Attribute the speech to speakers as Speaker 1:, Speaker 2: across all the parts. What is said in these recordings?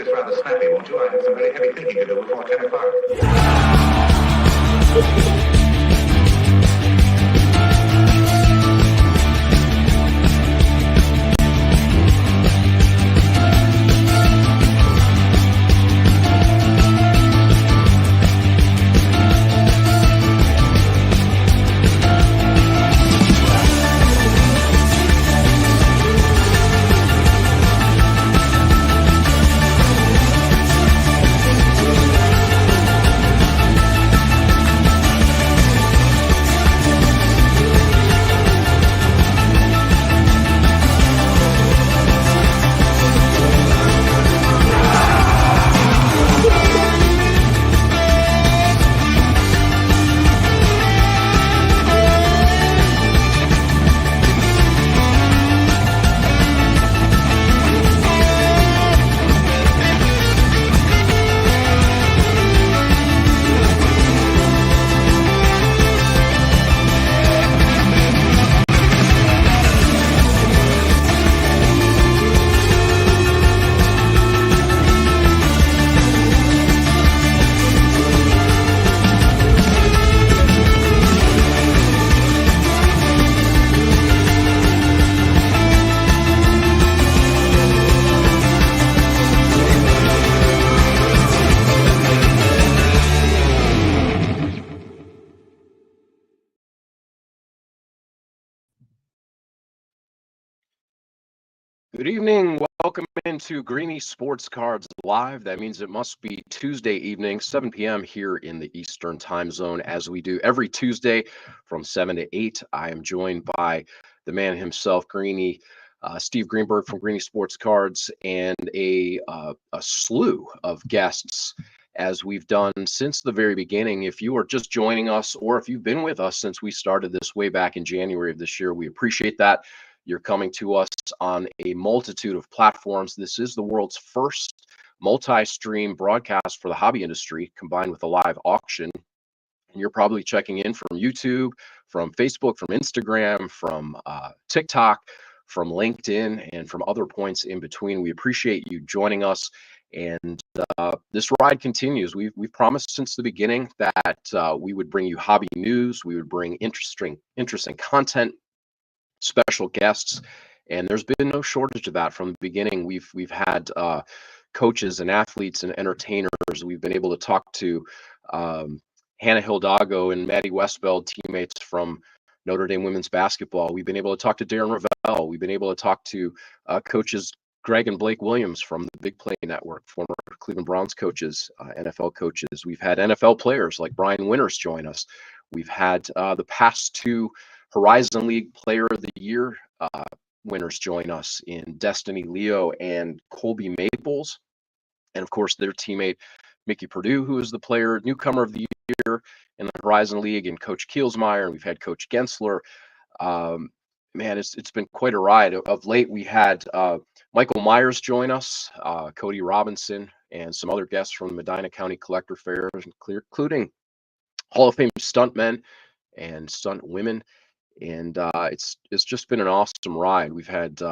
Speaker 1: this rather snappy, won't you? I have some very heavy thinking to do before 10 o'clock.
Speaker 2: Good evening. Welcome into Greenie Sports Cards Live. That means it must be Tuesday evening, 7 p.m. here in the Eastern Time Zone, as we do every Tuesday from 7 to 8. I am joined by the man himself, Greenie, Steve Greenberg from Greenie Sports Cards, and a slew of guests, as we've done since the very beginning. If you are just joining us, or if you've been with us since we started this way back in January of this year, we appreciate that. You're coming to us on a multitude of platforms. This is the world's first multi-stream broadcast for the hobby industry, combined with a live auction. And you're probably checking in from YouTube, from Facebook, from Instagram, from TikTok, from LinkedIn, and from other points in between. We appreciate you joining us. And this ride continues. We've promised since the beginning that we would bring you hobby news. We would bring interesting content, special guests, and there's been no shortage of that from the beginning. We've had coaches and athletes and entertainers. We've been able to talk to Hannah Hildago and Maddie Westbeld, teammates from Notre Dame women's basketball. We've been able to talk to Darren Ravel. We've been able to talk to coaches Greg and Blake Williams from the Big Play Network, former Cleveland Browns coaches, NFL coaches. We've had NFL players like Brian Winters join us. We've had the past two Horizon League Player of the Year winners join us in Destiny Leo and Colby Maples. And of course, their teammate, Mickey Purdue, who is the newcomer of the year in the Horizon League, and Coach Kielsmeyer. And we've had Coach Gensler. Man, it's been quite a ride. Of late, we had Michael Myers join us, Cody Robinson, and some other guests from the Medina County Collector Fairs, including Hall of Fame stuntmen and stunt women. And it's just been an awesome ride. We've had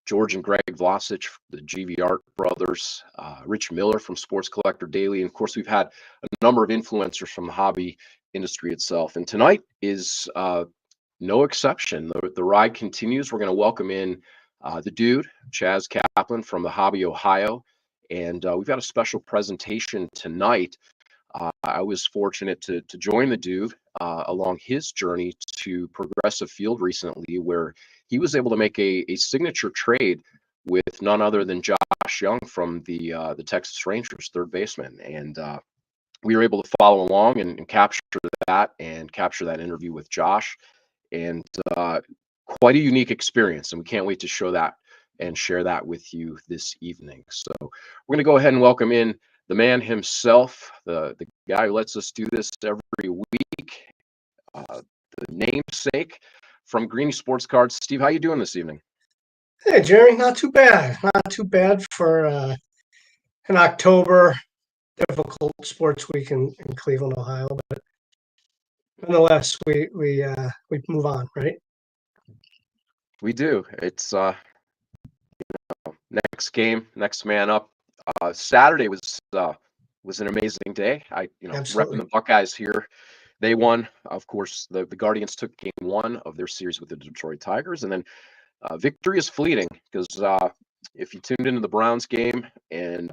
Speaker 2: George and Greg Vlasic, the GV Art brothers, Rich Miller from Sports Collector Daily, and of course we've had a number of influencers from the hobby industry itself. And tonight is no exception. The ride continues. We're going to welcome in the dude, Chaz Kaplan from the Hobby Ohio, and we've got a special presentation tonight. I was fortunate to join the dude along his journey to Progressive Field recently, where he was able to make a signature trade with none other than Josh Jung from the Texas Rangers, third baseman. And we were able to follow along and capture that interview with Josh. And quite a unique experience. And we can't wait to show that and share that with you this evening. So we're going to go ahead and welcome in the man himself, the guy who lets us do this every week, the namesake from Greenie Sports Cards. Steve, how you doing this evening?
Speaker 3: Hey, Jerry, not too bad. Not too bad for an October difficult sports week in Cleveland, Ohio. But nonetheless, we move on, right?
Speaker 2: We do. It's next game, next man up. Saturday was an amazing day.
Speaker 3: Absolutely.
Speaker 2: Repping the Buckeyes here. They won. Of course, the Guardians took game one of their series with the Detroit Tigers, and then victory is fleeting because if you tuned into the Browns game and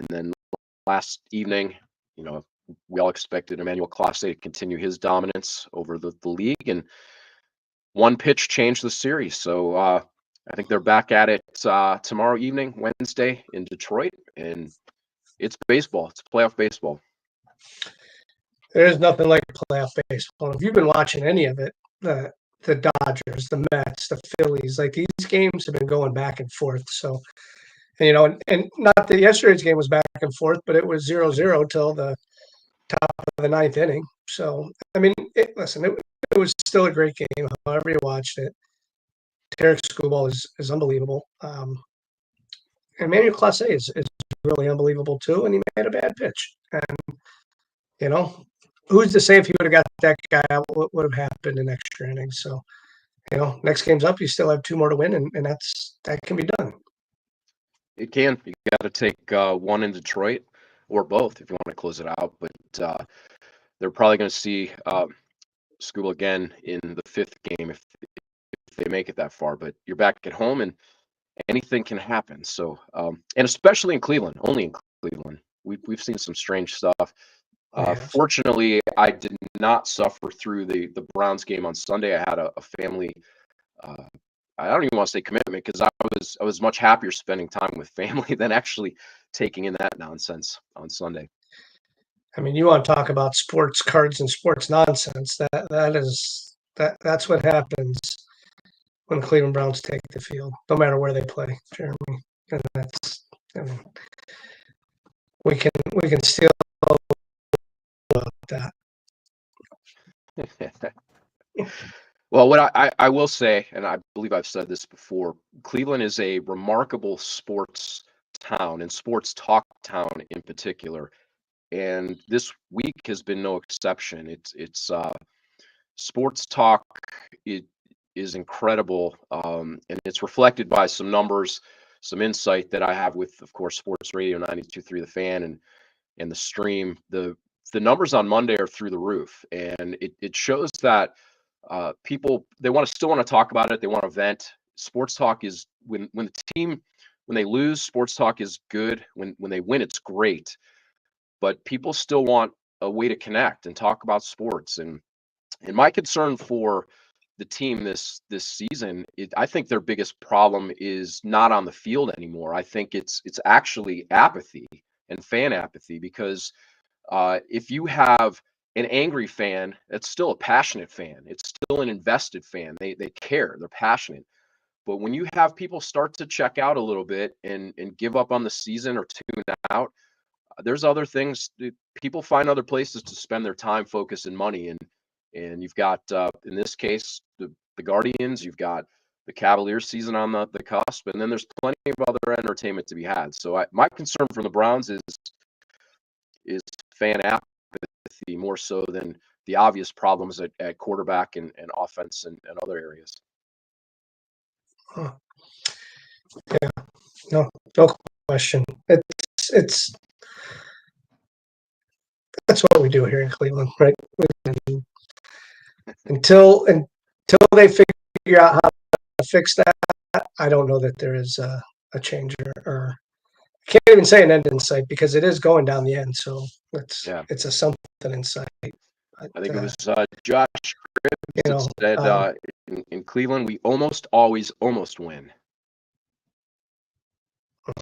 Speaker 2: then last evening, we all expected Emmanuel Clase to continue his dominance over the league, and one pitch changed the series. So I think they're back at it tomorrow evening, Wednesday in Detroit, and it's baseball. It's playoff baseball.
Speaker 3: There's nothing like playoff baseball. If you've been watching any of it, the Dodgers, the Mets, the Phillies, like these games have been going back and forth. So, and not that yesterday's game was back and forth, but it was 0-0 till the top of the ninth inning. So, I mean, it was still a great game, however you watched it. Tarik Skubal is unbelievable. Emmanuel Clase is really unbelievable too, and he made a bad pitch. And, who's to say if he would have got that guy out, what would have happened in extra innings? So, next game's up, you still have two more to win, and that can be done.
Speaker 2: It can. You got to take one in Detroit or both if you want to close it out. But they're probably going to see Skubal again in the fifth game if they make it that far. But you're back at home, and anything can happen. So, and especially in Cleveland, only in Cleveland, we've seen some strange stuff. Fortunately, I did not suffer through the Browns game on Sunday. I had a family. I don't even want to say commitment because I was much happier spending time with family than actually taking in that nonsense on Sunday.
Speaker 3: I mean, you want to talk about sports cards and sports nonsense? That's what happens when the Cleveland Browns take the field, no matter where they play, Jeremy. And we can still about that.
Speaker 2: Well, what I will say, and I believe I've said this before, Cleveland is a remarkable sports town and sports talk town in particular. And this week has been no exception. It's sports talk. It is incredible, and it's reflected by some numbers, some insight that I have with, of course, Sports Radio 92.3 The Fan and the stream. The numbers on Monday are through the roof, and it shows that people still want to talk about it. They want to vent. Sports talk is when they lose, sports talk is good. When they win, it's great. But people still want a way to connect and talk about sports. And my concern for the team this season, I think their biggest problem is not on the field anymore. I think it's actually apathy and fan apathy, because if you have an angry fan, it's still a passionate fan. It's still an invested fan. They care. They're passionate. But when you have people start to check out a little bit and give up on the season or tune out, there's other things. People find other places to spend their time, focus, and money. And you've got, in this case, the Guardians. You've got the Cavaliers season on the cusp, and then there's plenty of other entertainment to be had. So my concern from the Browns is fan apathy more so than the obvious problems at quarterback and offense and other areas.
Speaker 3: Yeah, no question. It's that's what we do here in Cleveland, right? Until they figure out how to fix that, I don't know that there is a change, or I can't even say an end in sight, because it is going down the end. So it's a something in sight.
Speaker 2: I think it was Josh Cribbs that said in Cleveland, we almost always win.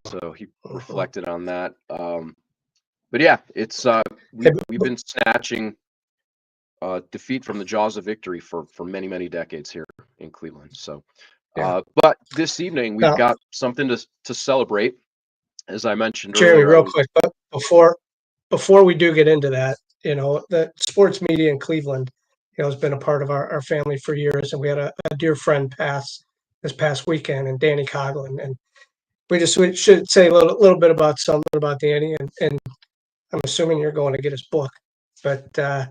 Speaker 2: So he reflected on that. But yeah, it's we've been snatching defeat from the jaws of victory for many, many decades here in Cleveland. So, but this evening we've got something to celebrate, as I mentioned
Speaker 3: Jeremy,
Speaker 2: earlier.
Speaker 3: real quick, but before we do get into that, the sports media in Cleveland, has been a part of our family for years, and we had a dear friend pass this past weekend, and Danny Coughlin, and we should say a little bit about Danny, and I'm assuming you're going to get his book, but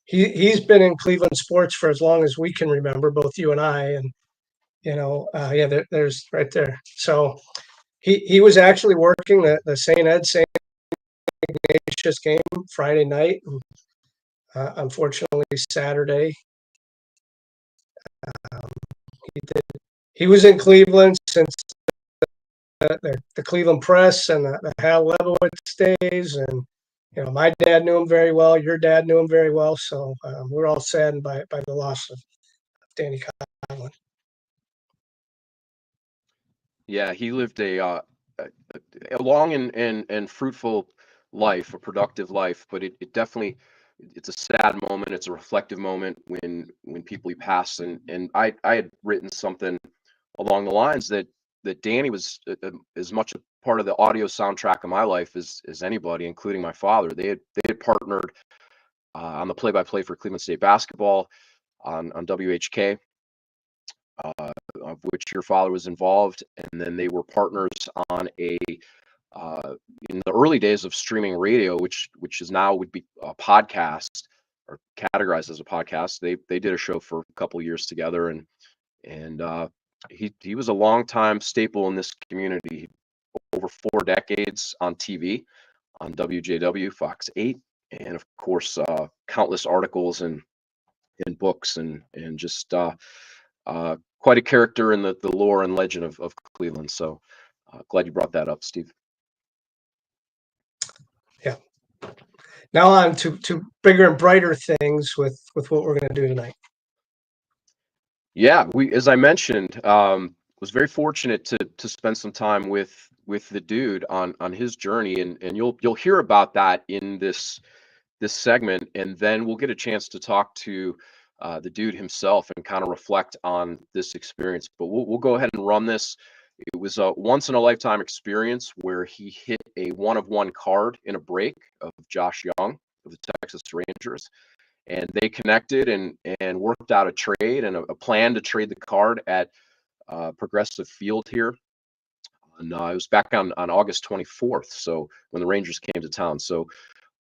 Speaker 3: he's been in Cleveland sports for as long as we can remember, both you and I, and there's right there. So He was actually working the St. Ed St. Ignatius game Friday night. And, unfortunately, Saturday. Um, he was in Cleveland since the Cleveland Press and the Hal Lebowitz days, and my dad knew him very well. Your dad knew him very well, so we're all saddened by the loss of Danny Conlon.
Speaker 2: Yeah, he lived a long and fruitful life, a productive life, but it definitely, it's a sad moment. It's a reflective moment when people pass, and I had written something along the lines that Danny was as much a part of the audio soundtrack of my life as anybody, including my father. They had partnered on the play-by-play for Cleveland State basketball on WHK, of which your father was involved, and then they were partners on a in the early days of streaming radio, which is now would be a podcast or categorized as a podcast. They did a show for a couple of years together, and he was a longtime staple in this community, over 4 decades on TV, on WJW, Fox 8, and of course countless articles and books and just quite a character in the lore and legend of Cleveland. So glad you brought that up, Steve.
Speaker 3: Yeah. Now on to bigger and brighter things with what we're going to do tonight.
Speaker 2: Yeah, as I mentioned, was very fortunate to spend some time with the dude on his journey, and you'll hear about that in this segment, and then we'll get a chance to talk to the dude himself and kind of reflect on this experience. But we'll go ahead and run this. It was a once in a lifetime experience where he hit a 1-of-1 card in a break of Josh Jung of the Texas Rangers, and they connected and worked out a trade and a plan to trade the card at Progressive Field here. And it was back on August 24th, so when the Rangers came to town. So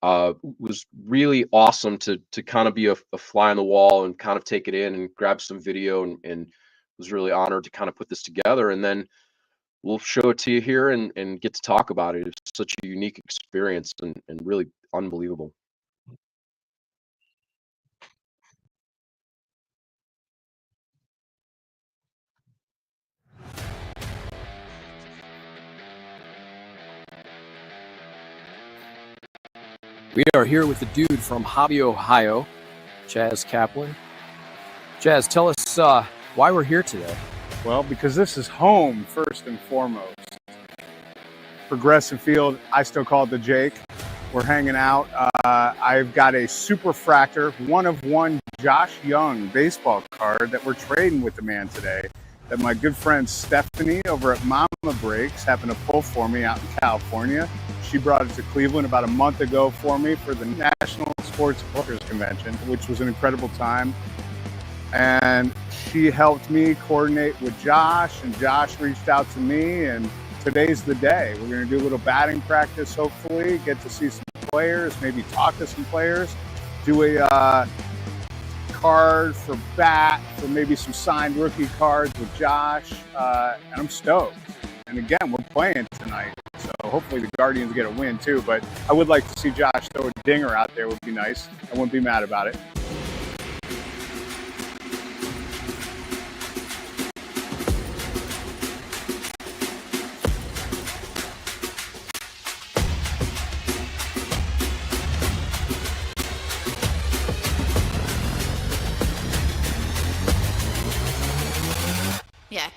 Speaker 2: it was really awesome to kind of be a fly on the wall and kind of take it in and grab some video, and was really honored to kind of put this together. And then we'll show it to you here and get to talk about it. It's such a unique experience and really unbelievable.
Speaker 4: We are here with the dude from Hobby, Ohio, Chaz Kaplan. Chaz, tell us why we're here today.
Speaker 5: Well, because this is home, first and foremost. Progressive Field, I still call it the Jake. We're hanging out. I've got a Superfractor 1-of-1 Josh Jung baseball card that we're trading with the man today, that my good friend Stephanie over at Mama Breaks happened to pull for me out in California. She brought it to Cleveland about a month ago for me for the National Sports Collectors Convention, which was an incredible time. And she helped me coordinate with Josh, and Josh reached out to me, and today's the day. We're going to do a little batting practice, hopefully, get to see some players, maybe talk to some players, do a card for bat, for maybe some signed rookie cards with Josh, and I'm stoked. And again, we're playing tonight, so hopefully the Guardians get a win too, but I would like to see Josh throw a dinger out there. Would be nice. I wouldn't be mad about it.
Speaker 6: Yeah.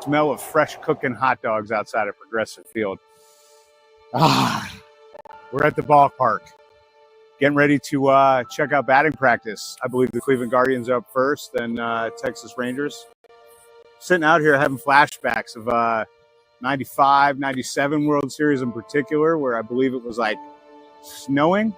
Speaker 5: smell of fresh cooking hot dogs outside of Progressive Field. We're at the ballpark, getting ready to check out batting practice. I believe the Cleveland Guardians are up first, then Texas Rangers. Sitting out here having flashbacks of 95, 97 World Series in particular, where I believe it was like snowing.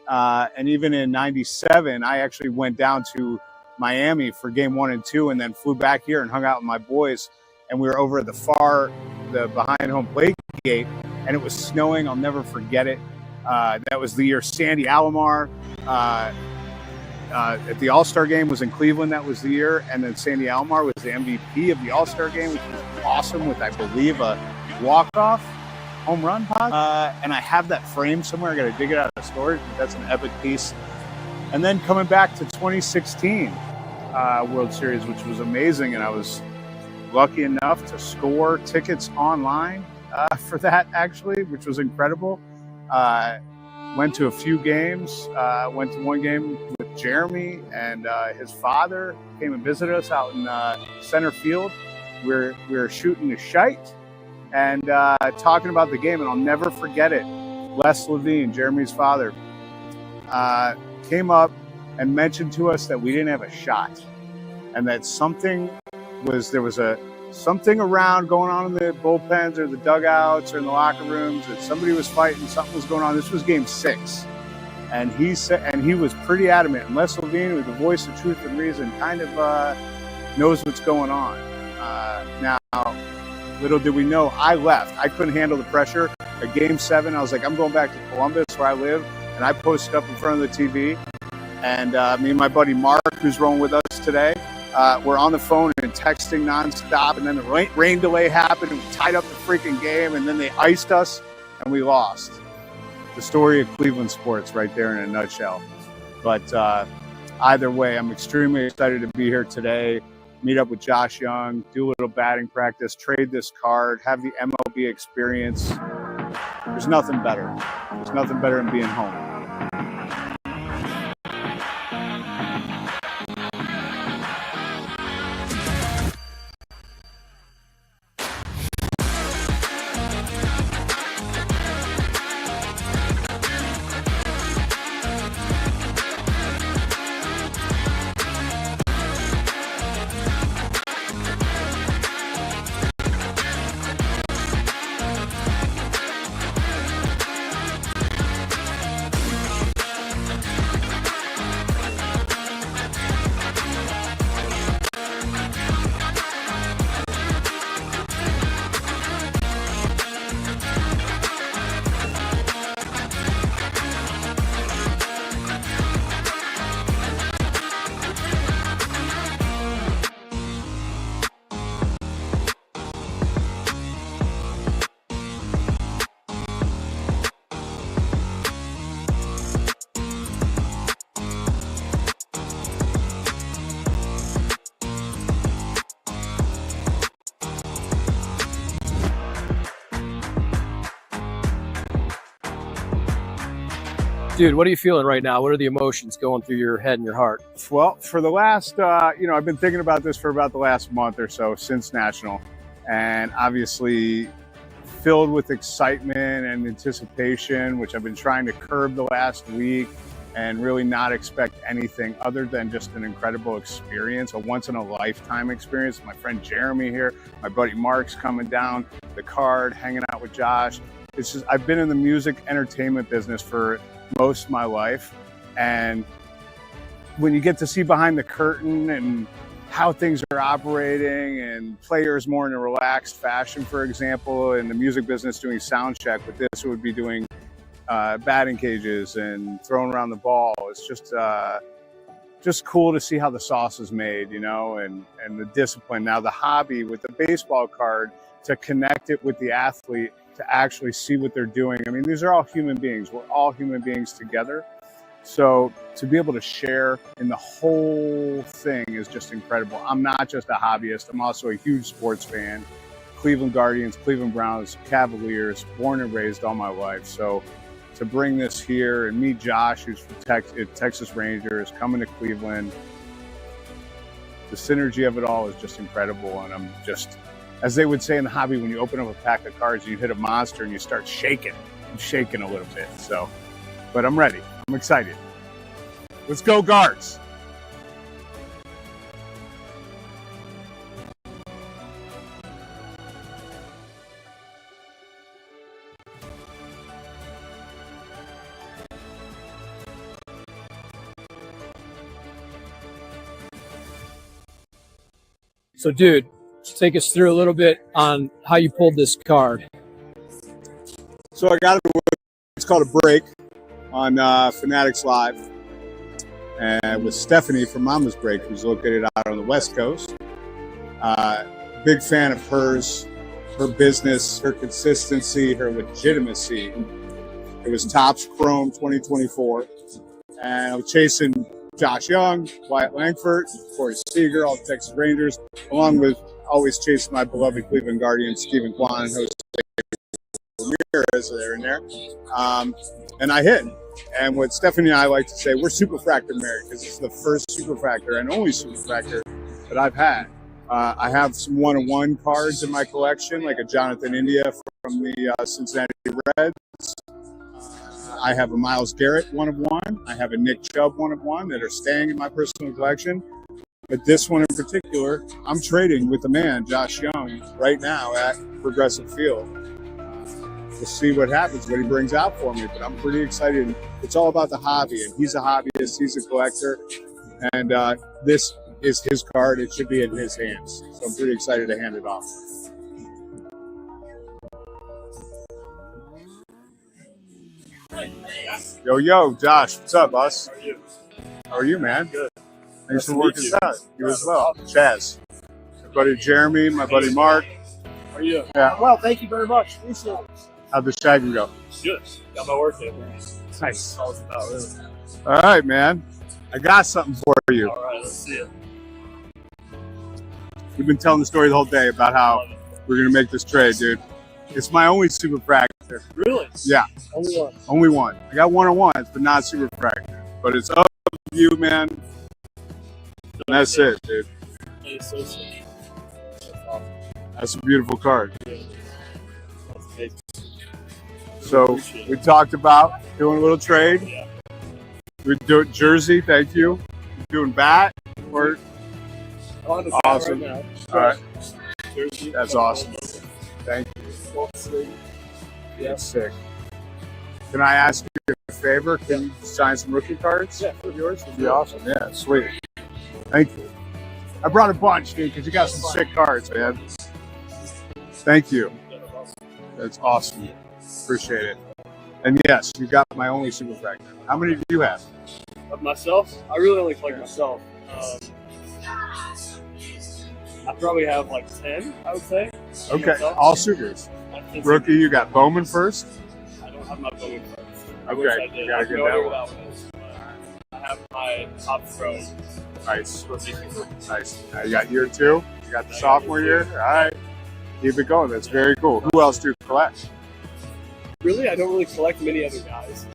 Speaker 5: And even in 97, I actually went down to Miami for game 1 and 2 and then flew back here and hung out with my boys. And we were over at the behind home plate gate, and it was snowing. I'll never forget it. That was the year Sandy Alomar at the All-Star game was in Cleveland. That was the year. And then Sandy Alomar was the MVP of the All-Star game, which was awesome with, I believe, a walk-off home run pod. And I have that frame somewhere. I got to dig it out of storage, but that's an epic piece. And then coming back to 2016 World Series, which was amazing. And I was lucky enough to score tickets online for that, actually, which was incredible. Went to a few games. Went to one game with Jeremy, and his father came and visited us out in center field. We were shooting the shite and talking about the game, and I'll never forget it. Levine, Jeremy's father, came up and mentioned to us that we didn't have a shot, and that there was something around going on in the bullpens or the dugouts or in the locker rooms, that somebody was fighting, something was going on. This was game 6. And he said, and he was pretty adamant. And Les Levine, with the voice of truth and reason, kind of knows what's going on. Now, little did we know, I left. I couldn't handle the pressure. At game 7, I was like, I'm going back to Columbus where I live. And I posted up in front of the TV. And me and my buddy Mark, who's rolling with us today, we're on the phone and texting nonstop, and then the rain delay happened, and we tied up the freaking game, and then they iced us, and we lost. The story of Cleveland sports right there in a nutshell. But either way, I'm extremely excited to be here today, meet up with Josh Jung, do a little batting practice, trade this card, have the MLB experience. There's nothing better. There's nothing better than being home.
Speaker 4: Dude, what are you feeling right now? What are the emotions going through your head and your heart?
Speaker 5: Well, for the last, I've been thinking about this for about the last month or so since National, and obviously filled with excitement and anticipation, which I've been trying to curb the last week and really not expect anything other than just an incredible experience, a once-in-a-lifetime experience. My friend Jeremy here, my buddy Mark's coming down, the card, hanging out with Josh. It's just, I've been in the music entertainment business for most of my life, and when you get to see behind the curtain and how things are operating, and players more in a relaxed fashion, for example, in the music business doing sound check, but this would be doing batting cages and throwing around the ball. It's just cool to see how the sauce is made, and the discipline. Now the hobby with the baseball card, to connect it with the athlete, to actually see what they're doing. I mean, these are all human beings. We're all human beings together. So to be able to share in the whole thing is just incredible. I'm not just a hobbyist. I'm also a huge sports fan. Cleveland Guardians, Cleveland Browns, Cavaliers, born and raised all my life. So to bring this here and meet Josh, who's from Texas Rangers, coming to Cleveland, the synergy of it all is just incredible. And I'm just as they would say in the hobby, when you open up a pack of cards, you hit a monster and you start shaking. I'm shaking a little bit, so. But I'm ready. I'm excited. Let's go, guards.
Speaker 4: So, dude, take us through a little bit on how you pulled this card.
Speaker 5: So I got it's called a break on Fanatics Live, and with Stephanie from Mama's Break, who's located out on the West Coast. Big fan of hers, her business, her consistency, her legitimacy. It was Topps Chrome 2024, and I was chasing Josh Jung, Wyatt Langford, Corey Seager, all the Texas Rangers, along with always chasing my beloved Cleveland Guardians, Stephen Kwan and Jose Ramirez are in there. And I hit. And what Stephanie and I like to say, we're Superfractor married, because it's the first Superfractor and only Superfractor that I've had. I have some one-on-one cards in my collection, like a Jonathan India from the Cincinnati Reds. I have a Myles Garrett one-of-one. I have a Nick Chubb one-of-one that are staying in my personal collection. But this one in particular, I'm trading with the man, Josh Jung, right now at Progressive Field. We'll see what happens, what he brings out for me. But I'm pretty excited. It's all about the hobby, and he's a hobbyist, he's a collector. And this is his card. It should be in his hands. So I'm pretty excited to hand it off. Yo, Josh, what's up, boss?
Speaker 6: How are you?
Speaker 5: How are you, man?
Speaker 6: Good.
Speaker 5: Thanks for working out. You as well. Chaz. My buddy Jeremy, my buddy Mark.
Speaker 6: How are you?
Speaker 5: Yeah.
Speaker 6: Well, thank you very much. Appreciate it.
Speaker 5: How'd the shagging go?
Speaker 6: Good. Got my work in.
Speaker 5: Nice.
Speaker 6: That's all it's about, really.
Speaker 5: All right, man. I got something for you.
Speaker 6: All right, let's see it.
Speaker 5: We've been telling the story the whole day about how we're going to make this trade, dude. It's my only Superfractor.
Speaker 6: Really?
Speaker 5: Yeah.
Speaker 6: Only one.
Speaker 5: Only one. I got one-on-ones, but not Superfractor. But it's up to you, man. And that's it, dude.
Speaker 6: It's so sick. That's awesome.
Speaker 5: That's a beautiful card.
Speaker 6: That's amazing.
Speaker 5: So we talked about doing a little trade.
Speaker 6: Yeah.
Speaker 5: We do it jersey, thank you. Doing bat or
Speaker 6: On the
Speaker 5: awesome.
Speaker 6: right now.
Speaker 5: All right.
Speaker 6: Jersey.
Speaker 5: That's awesome. Thank you.
Speaker 6: Yeah.
Speaker 5: That's sick. Can I ask you a favor? Can you sign some rookie cards?
Speaker 6: Yeah, for yours.
Speaker 5: That'd be awesome. Yeah, sweet. Thank you. I brought a bunch, dude, because you got some sick cards, man. Thank you. That's awesome. Appreciate it. And yes, you got my only Superfractor. How many do you have?
Speaker 6: Of myself? I really only collect myself. I probably have like 10, I would say.
Speaker 5: Okay,
Speaker 6: Myself.
Speaker 5: all supers. Rookie, you got Bowman first?
Speaker 6: I don't have my Bowman first. I
Speaker 5: Okay,
Speaker 6: wish I did.
Speaker 5: you gotta
Speaker 6: I
Speaker 5: get
Speaker 6: know
Speaker 5: that
Speaker 6: where
Speaker 5: one.
Speaker 6: that one is. But I have my top throw.
Speaker 5: Nice. Nice. Now you got year two. You got the sophomore year. All right. Keep it going. That's very cool. Who else do you collect?
Speaker 6: Really, I don't really collect many other guys.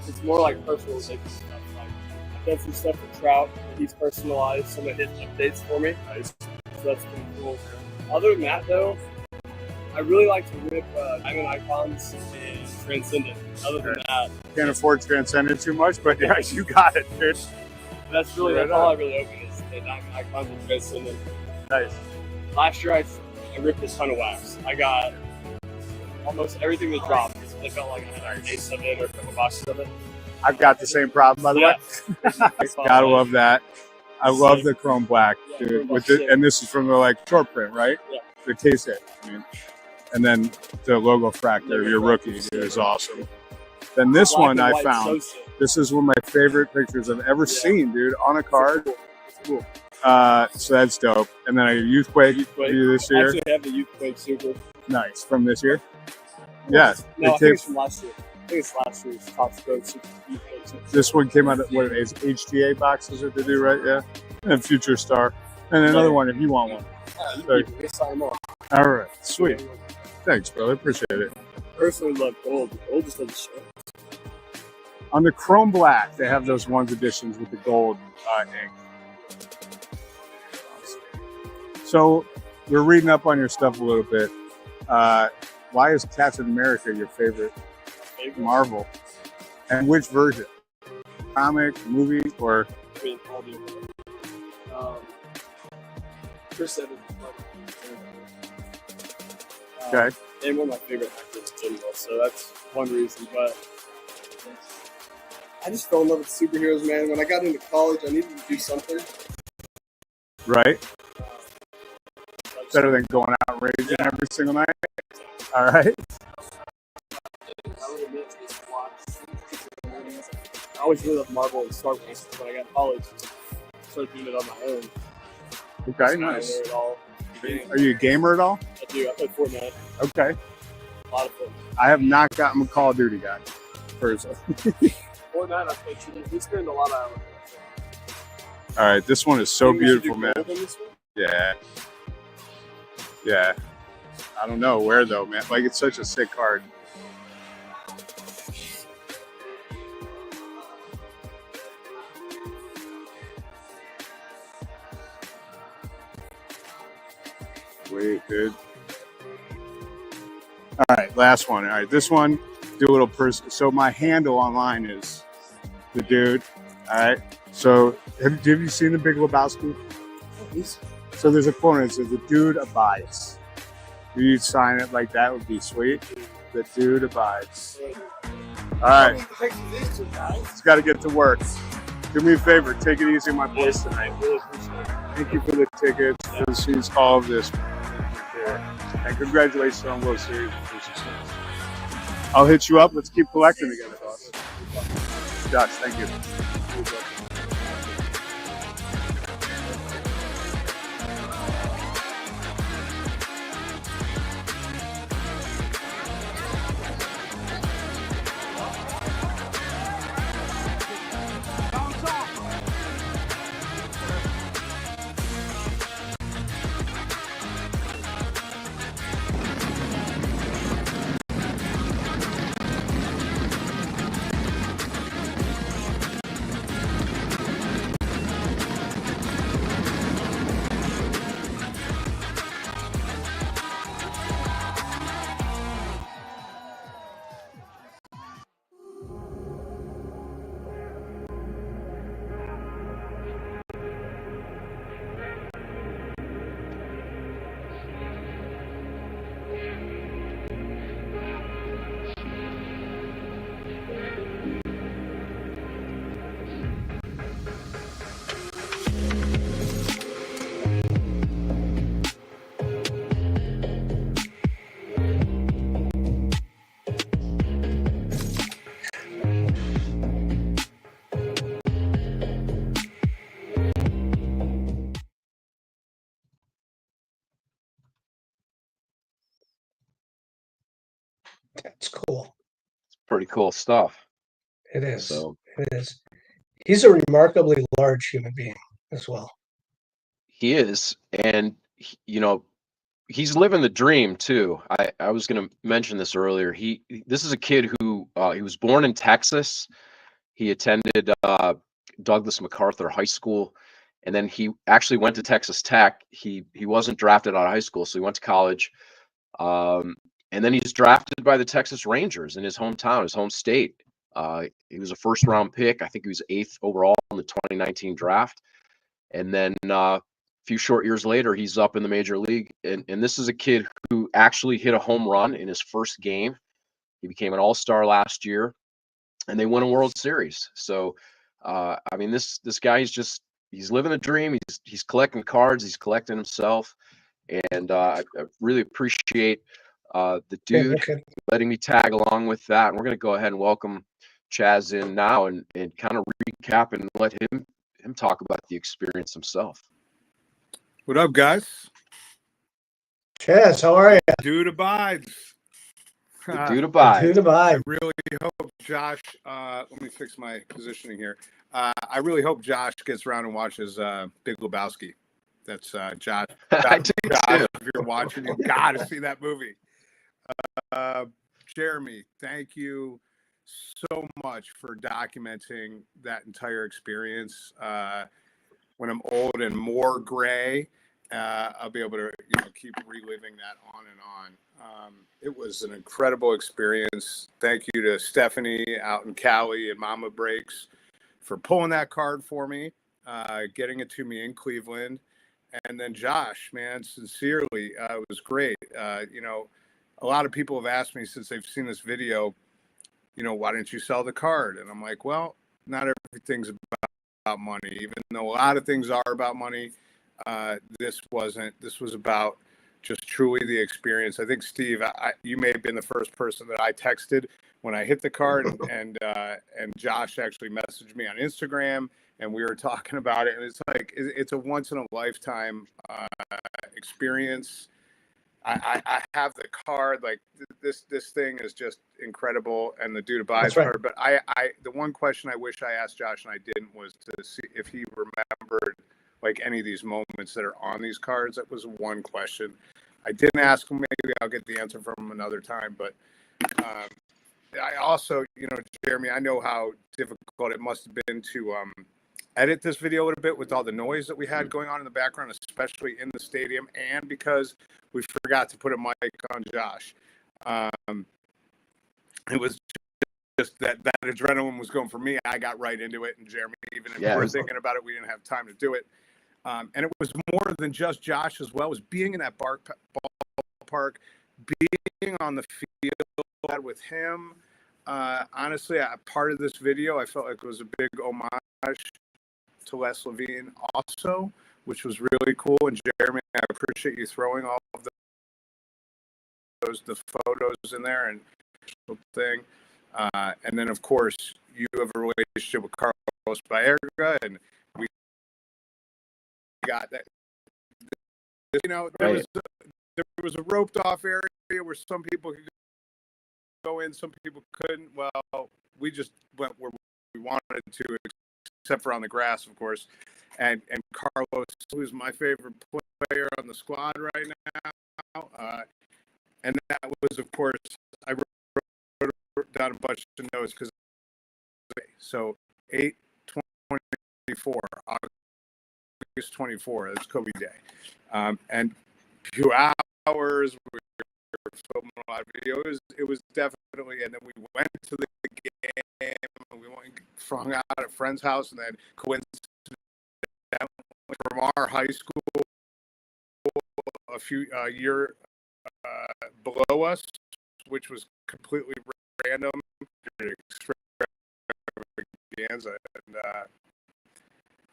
Speaker 6: It's more like personalization stuff. Like, I've done some stuff for Trout. He's personalized some of his updates for me.
Speaker 5: Nice.
Speaker 6: So that's pretty cool. Other than that, though, I really like to rip Diamond Icons and Transcendent. Other than that,
Speaker 5: Can't afford Transcendent too much, but yeah, you got it, dude.
Speaker 6: that's really
Speaker 5: Right
Speaker 6: that's all
Speaker 5: on.
Speaker 6: I really open is the Diamond Icons and Transcendent.
Speaker 5: Nice.
Speaker 6: Last year, I ripped a ton of wax. I got almost everything that dropped. I felt like I had a case of it or a couple boxes of it.
Speaker 5: I've got the same problem, by the way. Gotta love that. I love the chrome black, dude. With the, and this is from the like short print, right?
Speaker 6: Yeah.
Speaker 5: The case hit. I mean, and then the logo fractor, your rookie, dude, is awesome. Then this
Speaker 6: Black
Speaker 5: one
Speaker 6: and
Speaker 5: I
Speaker 6: white,
Speaker 5: found.
Speaker 6: so sick.
Speaker 5: This is one of my favorite pictures I've ever seen, dude, on a card.
Speaker 6: It's cool.
Speaker 5: So that's dope. And then I got Youthquake for you this
Speaker 6: I
Speaker 5: year.
Speaker 6: actually have the Youthquake Super.
Speaker 5: Nice. From this year? Yeah.
Speaker 6: No, I
Speaker 5: it
Speaker 6: think
Speaker 5: came-
Speaker 6: it's from last year. I think it's last year's Top Scope Super. Youthquake Super.
Speaker 5: This one came out of what it is, HTA boxes that they do, right? Yeah. And Future Star. And another one if you want one.
Speaker 6: You can sign them all.
Speaker 5: All right. Sweet. Thanks, brother. Appreciate it.
Speaker 6: Personally, love gold. Gold just doesn't show.
Speaker 5: On the Chrome Black, they have those ones editions with the gold ink. So we're reading up on your stuff a little bit. Why is Captain America your favorite Marvel? And which version? Comic, movie, or?
Speaker 6: I mean, all the Chris Evans is
Speaker 5: Okay.
Speaker 6: and one of my favorite actors in general, so that's one reason. But I just fell in love with superheroes, man. When I got into college, I needed to do something.
Speaker 5: Right. Better than going out and raging every single night. All right.
Speaker 6: I always really loved Marvel and Star Wars. When I got to college, I started doing it on my own.
Speaker 5: Okay, nice.
Speaker 6: It all.
Speaker 5: Are you a gamer at all?
Speaker 6: I do. I play Fortnite.
Speaker 5: Okay.
Speaker 6: A lot of fun.
Speaker 5: I have not gotten a Call of Duty guy, personally.
Speaker 6: Fortnite, I play too. We spend a lot of hours.
Speaker 5: All right, this one is so beautiful, man.
Speaker 6: This one?
Speaker 5: Yeah. Yeah. I don't know where though, man. Like, it's such a sick card. Wait, dude. All right, last one. All right, this one, do a little person. So my handle online is the dude. All right. So have you seen The Big Lebowski? So there's a corner that says the dude abides. If you sign it like that, would be sweet. The dude abides. All right. It's got to get to work. Do me a favor. Take it easy, my boys, tonight. Thank you for the tickets, for the seats, all of this. And congratulations on World Series. I'll hit you up. Let's keep collecting together, boss. Josh, thank you.
Speaker 3: That's cool.
Speaker 2: Pretty cool stuff.
Speaker 3: It is.
Speaker 2: So
Speaker 3: It is. He's a remarkably large human being as well.
Speaker 2: he is, and he's living the dream too. I was going to mention this earlier. This is a kid who he was born in Texas. He attended Douglas MacArthur High School, and then he actually went to Texas Tech. He wasn't drafted out of high school, so he went to college. And then he's drafted by the Texas Rangers in his hometown, his home state. He was a first-round pick. I think he was 8th overall in the 2019 draft. And then a few short years later, he's up in the major league. And this is a kid who actually hit a home run in his first game. He became an all-star last year, and they won a World Series. So, I mean, this guy he's living the dream. He's collecting cards. He's collecting himself. And I really appreciate the dude letting me tag along with that. And we're going to go ahead and welcome Chaz in now and kind of recap and let him talk about the experience himself.
Speaker 5: What up, guys?
Speaker 3: Chaz, how are you?
Speaker 5: Dude abides.
Speaker 2: The dude abides.
Speaker 3: Dude abides.
Speaker 5: I really hope Josh, let me fix my positioning here. I really hope Josh gets around and watches Big Lebowski. That's Josh.
Speaker 2: I do
Speaker 5: Josh,
Speaker 2: too.
Speaker 5: if you're watching, you got to see that movie. Jeremy, thank you so much for documenting that entire experience. When I'm old and more gray, I'll be able to keep reliving that on and on. It was an incredible experience. Thank you to Stephanie out in Cali and Mama Breaks for pulling that card for me, getting it to me in Cleveland. And then Josh, man, sincerely, it was great. A lot of people have asked me since they've seen this video, why didn't you sell the card? And I'm like, well, not everything's about money, even though a lot of things are about money. This wasn't. This was about just truly the experience. I think, Steve, you may have been the first person that I texted when I hit the card, and Josh actually messaged me on Instagram, and we were talking about it. And it's like it's a once in a lifetime experience. I have the card. Like this thing is just incredible, and the dude buys
Speaker 3: That's right.
Speaker 5: card. But the one question I wish I asked Josh and I didn't was to see if he remembered like any of these moments that are on these cards. That was one question I didn't ask him. Maybe I'll get the answer from him another time. But I also, Jeremy, I know how difficult it must have been to edit this video a little bit with all the noise that we had going on in the background, especially in the stadium, and because we forgot to put a mic on Josh. It was just that adrenaline was going for me. I got right into it, and Jeremy, even if we were thinking about it, we didn't have time to do it. And it was more than just Josh as well. It was being in that ballpark, being on the field with him. Honestly, part of this video, I felt like it was a big homage to Les Levine also, which was really cool. And Jeremy, I appreciate you throwing all of the photos in there and thing. And then, of course, you have a relationship with Carlos Baerga, and we got that. There was a roped off area where some people could go in, some people couldn't. Well, we just went where we wanted to, except for on the grass, of course. And Carlos, who's my favorite player on the squad right now, and that was, of course, I wrote down a bunch of notes because so 8/24, August 24, that's Kobe Day, and a few hours we were filming a lot of videos. It was definitely, and then we went to the game, and we hung out at a friend's house, and then coincidentally from our high school, a few year below us, which was completely random, extravaganza, and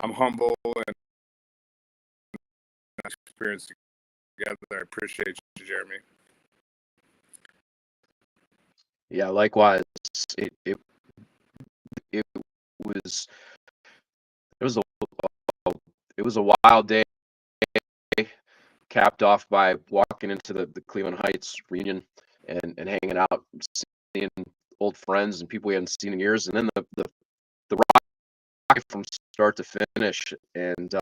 Speaker 5: I'm humble and experience together. I appreciate you, Jeremy.
Speaker 2: Yeah, likewise. It was a wild day, capped off by walking into the Cleveland Heights reunion and hanging out, seeing old friends and people we hadn't seen in years, and then the rock from start to finish. And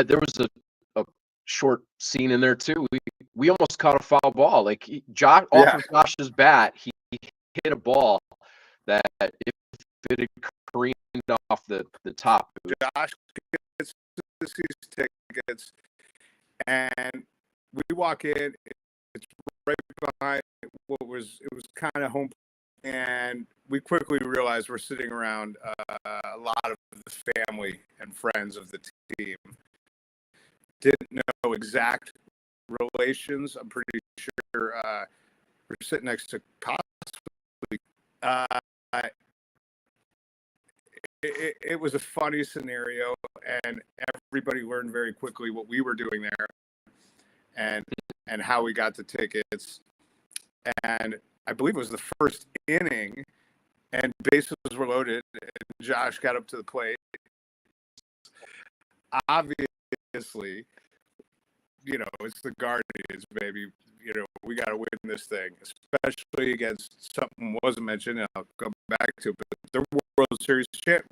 Speaker 2: there was a short scene in there too. We almost caught a foul ball. Like Josh, off of Josh's bat, he hit a ball that if it had careened off the top.
Speaker 5: Josh gets the season tickets, and we walk in. It's right behind it was kind of home, and we quickly realized we're sitting around a lot of the family and friends of the team. Didn't know exact relations. I'm pretty sure we're sitting next to possibly. It was a funny scenario, and everybody learned very quickly what we were doing there, and how we got the tickets. And I believe it was the first inning, and bases were loaded, and Josh got up to the plate. Obviously, it's the Guardians, baby. We got to win this thing, especially against something wasn't mentioned, and I'll come back to it, but the World Series champ.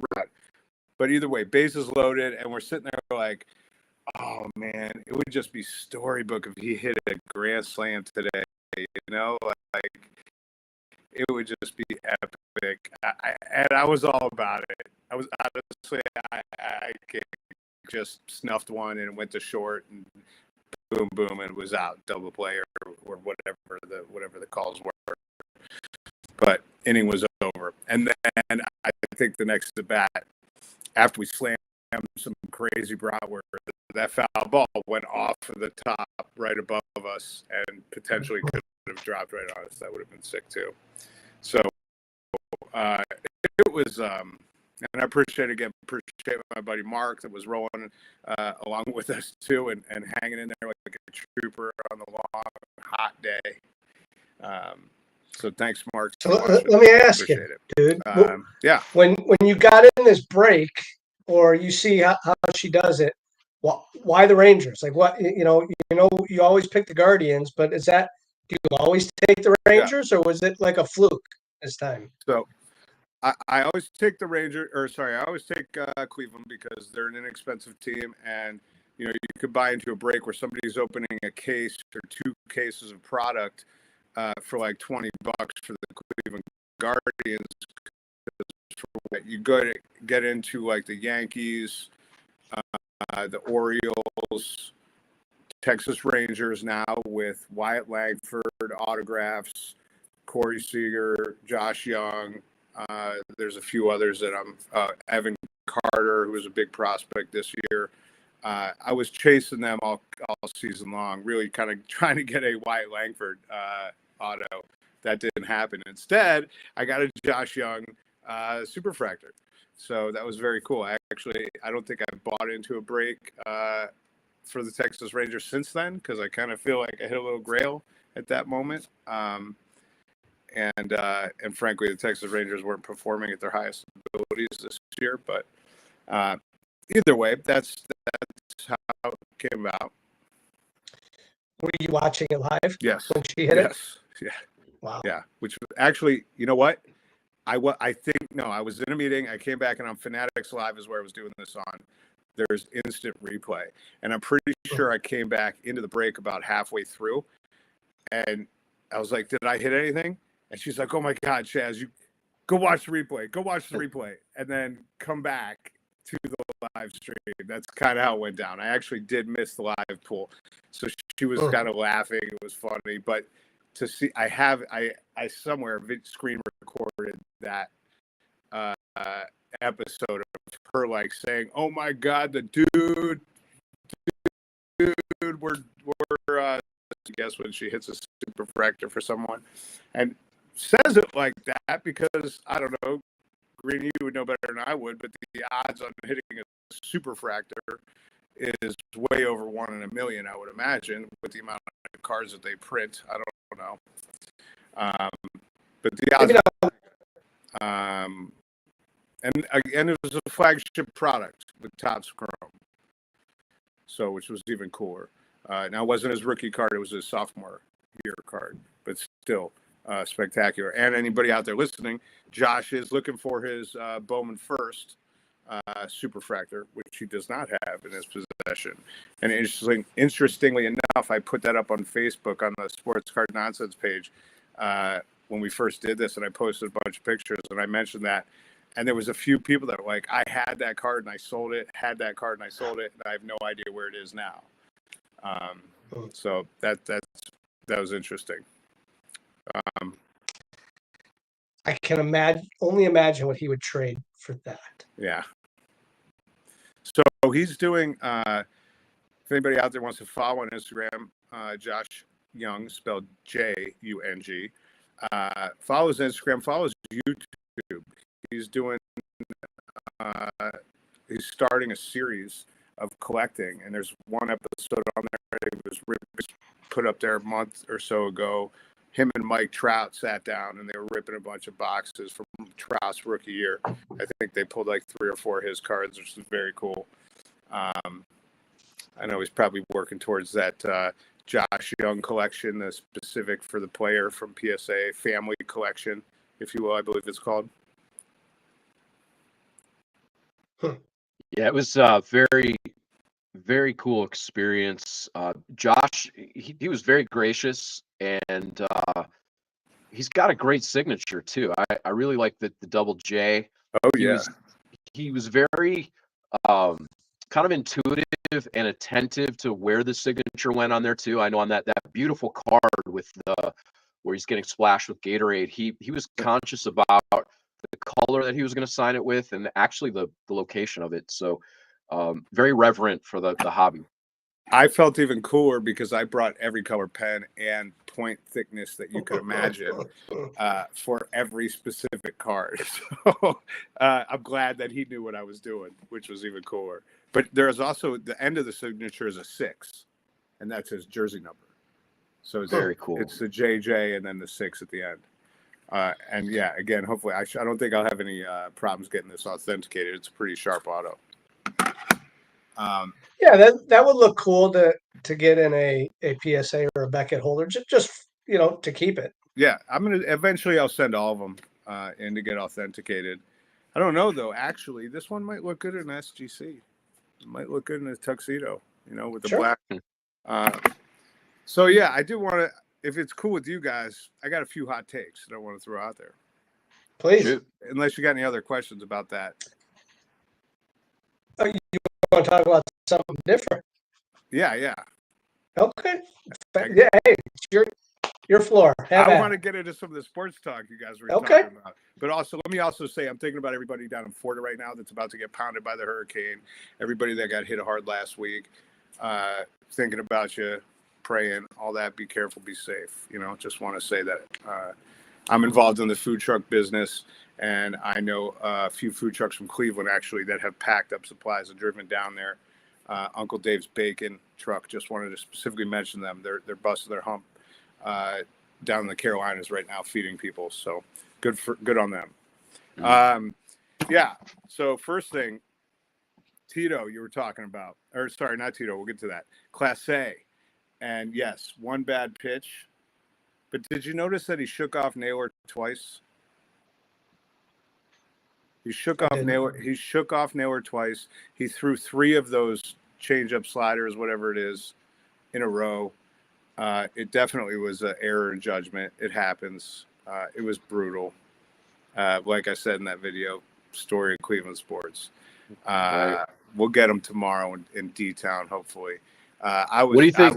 Speaker 5: But either way, bases loaded, and we're sitting there like, oh, man, it would just be storybook if he hit a grand slam today, like it would just be epic. And I was all about it. I was honestly, I can't just snuffed one and went to short and boom, boom, and it was out, double play or whatever the calls were. But inning was over. And then I think the next at bat, after we slammed some crazy Bratwurst, that foul ball went off of the top right above us and potentially could have dropped right on us. That would have been sick too. So it was, and I appreciate my buddy Mark that was rolling along with us too and hanging in there like a trooper on the long, hot day. So thanks, Mark.
Speaker 3: So let me ask you, dude.
Speaker 5: Yeah.
Speaker 3: When you got in this break, or you see how she does it, why the Rangers? Like what you always pick the Guardians, but do you always take the Rangers, or was it like a fluke this time?
Speaker 5: So I always take the I always take Cleveland because they're an inexpensive team, and you could buy into a break where somebody's opening a case or 2 cases of product for like $20 for the Cleveland Guardians. You go to get into like the Yankees, the Orioles, Texas Rangers now with Wyatt Langford autographs, Corey Seager, Josh Young. There's a few others that Evan Carter, who was a big prospect this year. I was chasing them all season long, really kind of trying to get a Wyatt Langford auto. That didn't happen. Instead, I got a Josh Young Superfractor. So that was very cool. I don't think I bought into a break for the Texas Rangers since then, because I kind of feel like I hit a little grail at that moment. And frankly, the Texas Rangers weren't performing at their highest abilities this year. But either way, that's how it came about.
Speaker 3: Were you watching it live?
Speaker 5: Yes.
Speaker 3: When she hit it?
Speaker 5: Yeah.
Speaker 3: Wow.
Speaker 5: Yeah. Which actually, you know what? I was in a meeting. I came back, and on Fanatics Live is where I was doing this on. There's instant replay, and I'm pretty sure I came back into the break about halfway through, and I was like, "Did I hit anything?" And she's like, "Oh my God, Chaz, you go watch the replay. Go watch the replay, and then come back to the live stream." That's kind of how it went down. I actually did miss the live pool, so she was kind of laughing. It was funny, but to see, I somewhere screen recorded that episode of her like saying, "Oh my God, the dude, we're guess when she hits a Superfractor for someone," and says it like that because I don't know, Greenie, you would know better than I would, but the odds on hitting a Superfractor is way over 1 in a million, I would imagine, with the amount of cards that they print. I don't know. But the odds, and again, it was a flagship product with Topps Chrome, so which was even cooler. Now, it wasn't his rookie card; it was his sophomore year card, but still spectacular. And anybody out there listening, Josh is looking for his Bowman First Superfractor, which he does not have in his possession. And interestingly enough, I put that up on Facebook on the Sports Card Nonsense page when we first did this, and I posted a bunch of pictures, and I mentioned that. And there was a few people that were like, "I had that card and I sold it, had that card and I sold it, and I have no idea where it is now." So that was interesting.
Speaker 3: I can only imagine what he would trade for that.
Speaker 5: Yeah. So he's doing, if anybody out there wants to follow on Instagram, Josh Jung, spelled Jung, follows Instagram, follows YouTube. He's doing, he's starting a series of collecting, and there's one episode on there that was put up there a month or so ago. Him and Mike Trout sat down, and they were ripping a bunch of boxes from Trout's rookie year. I think they pulled like 3 or 4 of his cards, which is very cool. I know he's probably working towards that Josh Young collection, the specific for the player from PSA family collection, if you will, I believe it's called.
Speaker 2: Yeah, it was very, very cool experience. Josh, he was very gracious, and he's got a great signature too. I really like the double J.
Speaker 5: Oh yeah.
Speaker 2: He was very kind of intuitive and attentive to where the signature went on there too. I know on that beautiful card with the where he's getting splashed with Gatorade, he was conscious about the color that he was going to sign it with, and actually the location of it. So very reverent for the hobby.
Speaker 5: I felt even cooler because I brought every color pen and point thickness that you could imagine for every specific card. So I'm glad that he knew what I was doing, which was even cooler. But there's also the end of the signature is a 6, and that's his jersey number. So it's
Speaker 2: very cool.
Speaker 5: It's the JJ and then the 6 at the end. And yeah, again, hopefully I don't think I'll have any problems getting this authenticated. It's a pretty sharp auto.
Speaker 3: Yeah, that would look cool to get in a PSA or a Beckett holder, just to keep it.
Speaker 5: Yeah, I'll send all of them in to get authenticated. I don't know though. Actually, this one might look good in SGC. It might look good in a tuxedo, with the black. So yeah, I do want to. If it's cool with you guys, I got a few hot takes that I want to throw out there.
Speaker 3: Please,
Speaker 5: unless you got any other questions about that.
Speaker 3: You want to talk about something different?
Speaker 5: Yeah.
Speaker 3: Okay. Yeah, hey, it's your floor.
Speaker 5: I want to get into some of the sports talk you guys were talking about. But let me also say, I'm thinking about everybody down in Florida right now that's about to get pounded by the hurricane. Everybody that got hit hard last week. Thinking about you, praying, all that. Be careful, be safe. Just want to say that I'm involved in the food truck business. And I know a few food trucks from Cleveland, actually, that have packed up supplies and driven down there. Uncle Dave's Bacon truck, just wanted to specifically mention them. They're busting their hump down in the Carolinas right now, feeding people. So good on them. Yeah. So first thing, Tito, you were talking about, or sorry, not Tito. We'll get to that. Class A, and yes, one bad pitch. But did you notice that he shook off Naylor twice? He shook off Naylor twice. He threw 3 of those change-up sliders, whatever it is, in a row. It definitely was an error in judgment. It happens. It was brutal. Like I said in that video, story of Cleveland sports. We'll get him tomorrow in D-Town, hopefully.
Speaker 2: What do you think?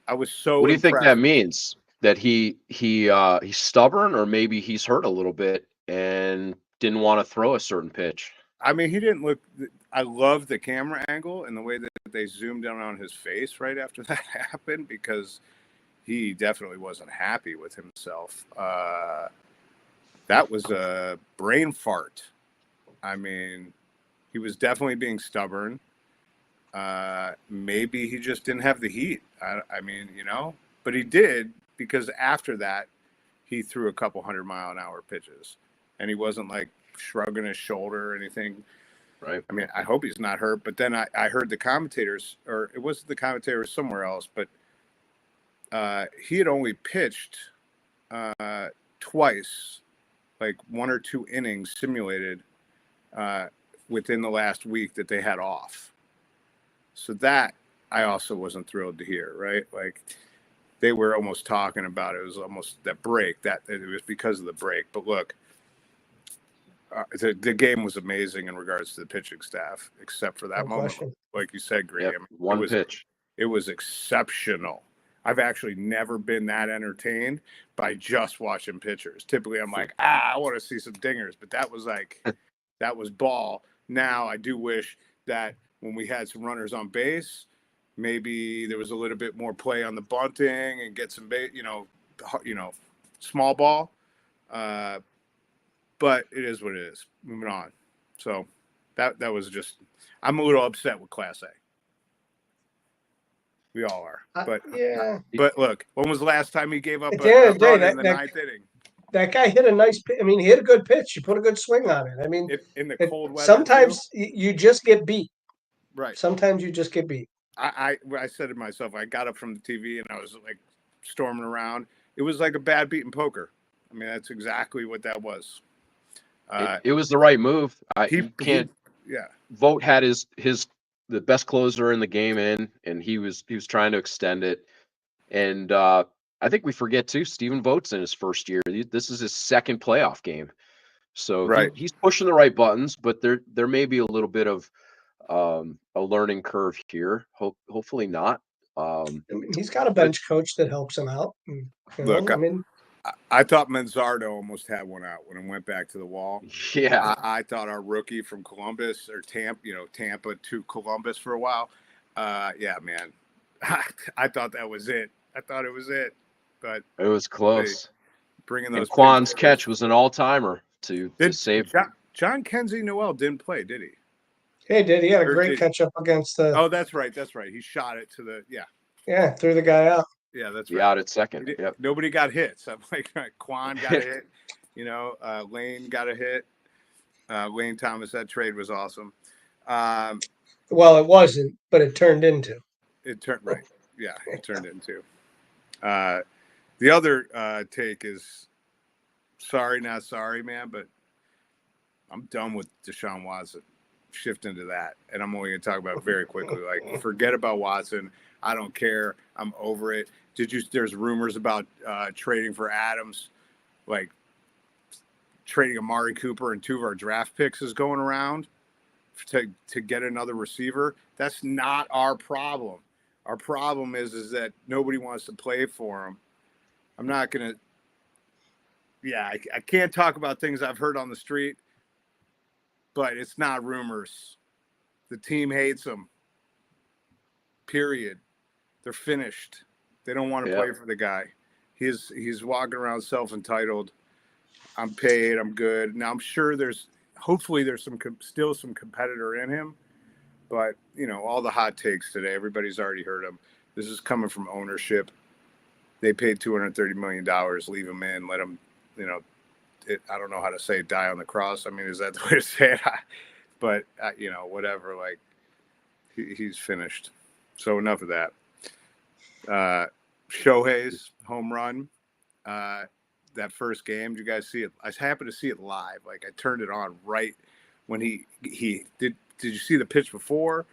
Speaker 5: I was so.
Speaker 2: What do you think
Speaker 5: impressed.
Speaker 2: that means? That he's stubborn, or maybe he's hurt a little bit and didn't want to throw a certain pitch?
Speaker 5: I mean, he didn't look. I love the camera angle and the way that they zoomed in on his face right after that happened, because he definitely wasn't happy with himself. That was a brain fart. I mean, he was definitely being stubborn. Maybe he just didn't have the heat. I mean, but he did, because after that, he threw a couple 100-mile-an-hour pitches, and he wasn't like shrugging his shoulder or anything.
Speaker 2: Right.
Speaker 5: I mean, I hope he's not hurt. But then I heard the commentators, or it wasn't the commentators, somewhere else, but he had only pitched twice, like 1 or 2 innings simulated within the last week that they had off. So that I also wasn't thrilled to hear, right? Like, they were almost talking about it. It was almost that break, that it was because of the break. But look, the game was amazing in regards to the pitching staff, except for that moment.
Speaker 3: Question.
Speaker 5: Like you said, Greenie.
Speaker 2: Yep, one pitch.
Speaker 5: It was exceptional. I've actually never been that entertained by just watching pitchers. Typically, I'm like, I want to see some dingers. But that was that was ball. Now, I do wish that when we had some runners on base, maybe there was a little bit more play on the bunting and get some, small ball. But it is what it is. Moving on. So that was just, I'm a little upset with Class A. We all are. But
Speaker 3: yeah.
Speaker 5: But look, when was the last time he gave up
Speaker 3: At the end of the
Speaker 5: run
Speaker 3: day,
Speaker 5: in the ninth inning?
Speaker 3: That guy hit a nice pitch. I mean, he hit a good pitch. You put a good swing on it. I mean,
Speaker 5: In the cold weather.
Speaker 3: Sometimes you just get beat.
Speaker 5: Right.
Speaker 3: Sometimes you just get beat.
Speaker 5: I said to myself, I got up from the TV and I was like storming around. It was like a bad beat in poker. I mean, that's exactly what that was.
Speaker 2: It was the right move. Vogt had the best closer in the game in, and he was trying to extend it. And I think we forget too, Stephen Vogt's in his first year. This is his second playoff game. So he's pushing the right buttons, but there may be a little bit of a learning curve here. Hopefully not.
Speaker 3: I mean, he's got a bench coach that helps him out. And,
Speaker 5: Look,
Speaker 3: I mean,
Speaker 5: I thought Manzardo almost had one out when it went back to the wall.
Speaker 2: Yeah,
Speaker 5: I thought our rookie from Columbus or Tampa to Columbus for a while. Yeah, man, I thought that was it. I thought it was it, but
Speaker 2: it was close.
Speaker 5: bringing
Speaker 2: And
Speaker 5: those
Speaker 2: Quan's
Speaker 5: pictures.
Speaker 2: catch was an all-timer to save.
Speaker 5: John Kenzie Noel didn't play, did he?
Speaker 3: he did. He had a
Speaker 5: Or
Speaker 3: great
Speaker 5: did-
Speaker 3: catch up against the.
Speaker 5: Oh, that's right. That's right. He shot it to the
Speaker 3: Yeah, threw the guy out.
Speaker 5: Yeah, that's
Speaker 2: Be
Speaker 5: right.
Speaker 2: out at second. Yep.
Speaker 5: Nobody got hit. So I'm like, Quan got a hit. Lane got a hit. Lane Thomas, that trade was awesome.
Speaker 3: Well, it wasn't, but it turned into.
Speaker 5: It turned right. Yeah, it turned into. The other take is sorry, not sorry, man, but I'm done with Deshaun Watson. Shift into that, and I'm only going to talk about it very quickly. Like, forget about Watson. I don't care. I'm over it. There's rumors about trading for Adams, like trading Amari Cooper and 2 of our draft picks is going around to get another receiver. That's not our problem. Our problem is that nobody wants to play for him. I'm not going to. Yeah, I can't talk about things I've heard on the street, but it's not rumors. The team hates him. Period. They're finished. They don't want to play for the guy. He's walking around self-entitled. I'm paid. I'm good. Now I'm sure hopefully there's still some competitor in him, but all the hot takes today, everybody's already heard them. This is coming from ownership. They paid $230 million. Leave him in. Let him. I don't know how to say it, die on the cross. I mean, is that the way to say it? But whatever. Like he's finished. So enough of that. Shohei's home run, that first game. Did you guys see it? I happened to see it live. Like, I turned it on right when he did. Did you see the pitch before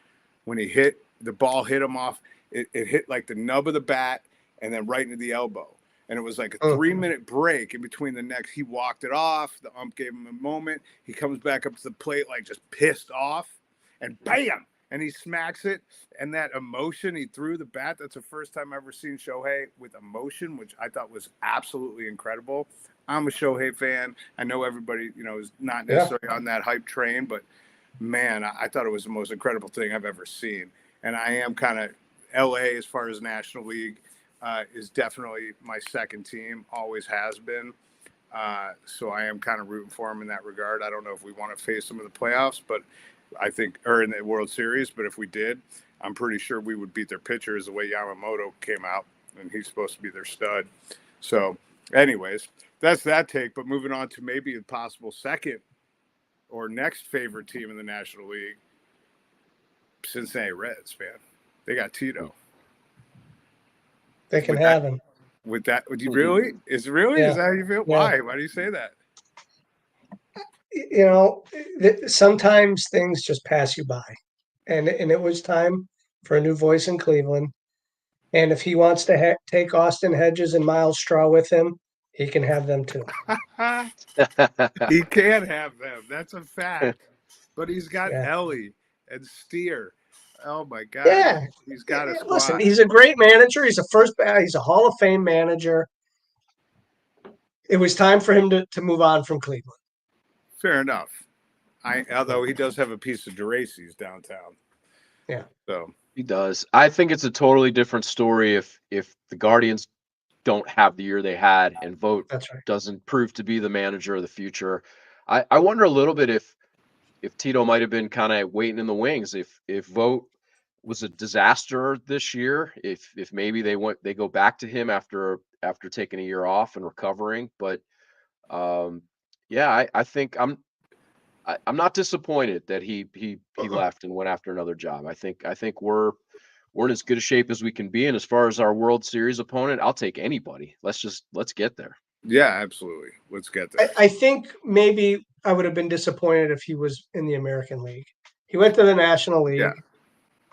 Speaker 5: when he hit the ball? Hit him off. It hit like the nub of the bat and then right into the elbow. And it was like a 3-minute break in between the next. He walked it off. The ump gave him a moment. He comes back up to the plate like just pissed off, and bam. And he smacks it, and that emotion, he threw the bat. That's the first time I've ever seen Shohei with emotion, which I thought was absolutely incredible. I'm a Shohei fan. I know everybody, is not necessarily on that hype train, but, man, I thought it was the most incredible thing I've ever seen. And I am kind of L.A. as far as National League is definitely my second team, always has been. So I am kind of rooting for him in that regard. I don't know if we want to face them in the playoffs, but I think, or in the World Series, but if we did, I'm pretty sure we would beat their pitchers the way Yamamoto came out, and he's supposed to be their stud. So, anyways, that's that take. But moving on to maybe a possible second or next favorite team in the National League, Cincinnati Reds, man. They got Tito.
Speaker 3: They can have him.
Speaker 5: Would you really? Is that how you feel?
Speaker 3: Yeah.
Speaker 5: Why? Why do you say that?
Speaker 3: Sometimes things just pass you by, and it was time for a new voice in Cleveland. And if he wants to take Austin Hedges and Miles Straw with him, he can have them too.
Speaker 5: He can have them. That's a fact. But he's got Ellie and Steer. Oh my God!
Speaker 3: Yeah,
Speaker 5: he's got a squad.
Speaker 3: Listen, he's a great manager. He's a Hall of Fame manager. It was time for him to move on from Cleveland.
Speaker 5: Fair enough. Although he does have a piece of Geraci's downtown.
Speaker 3: Yeah.
Speaker 5: So
Speaker 2: he does. I think it's a totally different story if the Guardians don't have the year they had and Vogt doesn't prove to be the manager of the future. I wonder a little bit if Tito might have been kind of waiting in the wings. If Vogt was a disaster this year, if maybe they go back to him after taking a year off and recovering. But I think I'm not disappointed that he left and went after another job. I think we're in as good a shape as we can be. And as far as our World Series opponent, I'll take anybody. Let's get there.
Speaker 5: Yeah, absolutely. Let's get there.
Speaker 3: I think maybe I would have been disappointed if he was in the American League. He went to the National League. Yeah.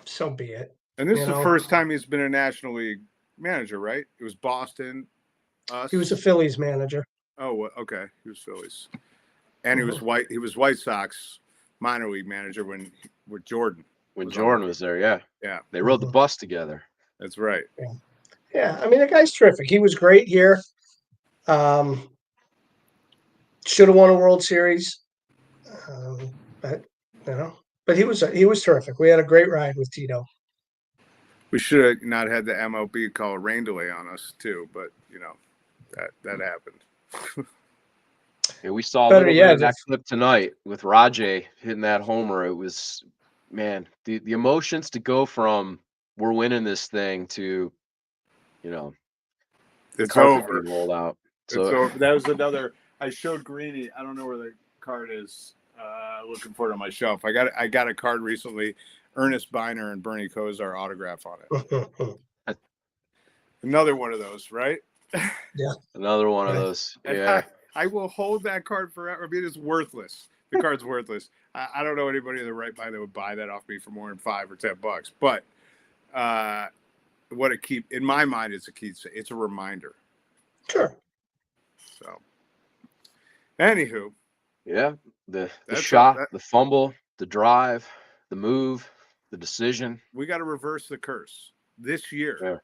Speaker 3: So be it.
Speaker 5: And this is the first time he's been a National League manager, right? It was Boston.
Speaker 3: He was a Phillies manager.
Speaker 5: Oh, okay. He was Phillies. And he was White Sox minor league manager with Jordan.
Speaker 2: when Jordan was there. Yeah,
Speaker 5: Yeah,
Speaker 2: they rode the bus together.
Speaker 5: that's right.
Speaker 3: Yeah, I mean, the guy's terrific. He was great here. Should have won a World Series, but but he was terrific. We had a great ride with Tito.
Speaker 5: We should have not had the MLB call a rain delay on us too, but that happened.
Speaker 2: Yeah, we saw a
Speaker 3: Better
Speaker 2: little bit
Speaker 3: yet,
Speaker 2: of that clip tonight with Rajay hitting that homer. It was, man, the emotions to go from we're winning this thing to, the
Speaker 5: It's
Speaker 2: carpet
Speaker 5: over.
Speaker 2: being rolled out.
Speaker 5: It's
Speaker 2: So
Speaker 5: over. That was another. I showed Greenie. I don't know where the card is. Looking for it on my shelf. I got a card recently. Ernest Biner and Bernie Kosar autograph on it. Another one of those, right?
Speaker 3: Yeah,
Speaker 2: another one of those. Yeah.
Speaker 5: I will hold that card forever. I mean, it's worthless. The card's worthless. I don't know anybody in the right mind that would buy that off me for more than $5 or $10. But in my mind, it's a reminder.
Speaker 3: sure.
Speaker 5: So, anywho,
Speaker 2: Yeah. The shot, the fumble, the drive, the move, the decision.
Speaker 5: we got to reverse the curse this year.
Speaker 2: Yeah.